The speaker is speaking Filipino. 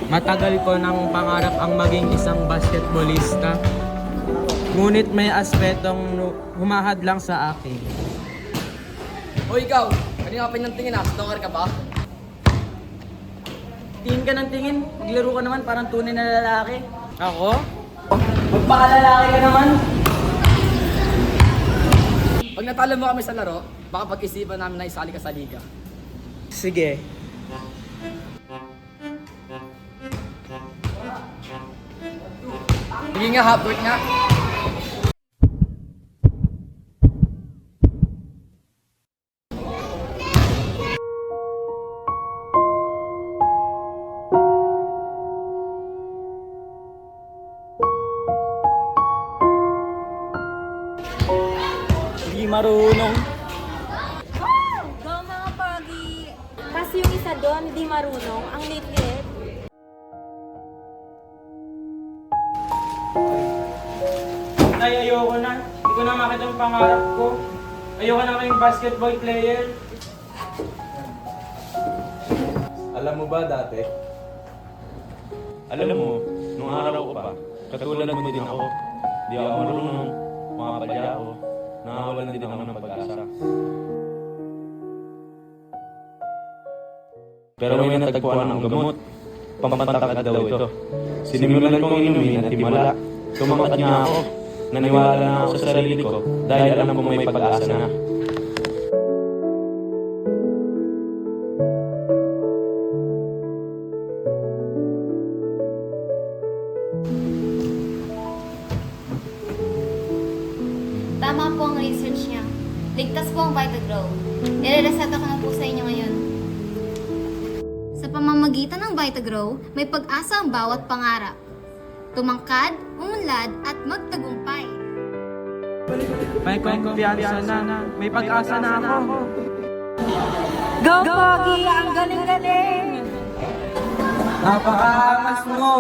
Matagal ko nang pangarap ang maging isang basketballista. Ngunit may aspetong humahad lang sa akin. O ikaw, kanina ka pinantingin ha? Stalker ka ba? Tingin ka ng tingin, maglaro ka naman parang tunay na lalaki. Ako? Magpakalalaki ka naman. Pag natalo mo kami sa laro, baka pag-isipan namin na isali ka sa liga. Sige. Sige nga, half-court nga. Hindi marunong. Go mga pogi! Kasi yung isa doon, hindi marunong. Ang lit-lit. Ay, ayoko na. Hindi ko na makita yung pangarap ko. Ayoko na maging basketball player. Alam mo ba dati? Alam mo, nung araw ko pa, katulad mo din ako. Di ako marunong, mga palya ako, nakawalan din ako ng pag-asa. Pero may natagpuan ang gamot. Pampatakad daw ito. Sinimulan kong inumin at himala. Tumakat nga ako. Naniwala na ako sa sarili ko dahil alam kong may pag-asa na. Tama po ang research niya. Ligtas po ang Vitagrow. Nirereseta ko na po sa inyo ngayon. Sa pamamagitan ng Vitagrow, may pag-asa ang bawat pangarap. Tumangkad, umunlad, at magtagumpay. May kumpiyansa na. May pag-asa na ako. Go, pogi! Ang galing-galing! Napakaangas mo!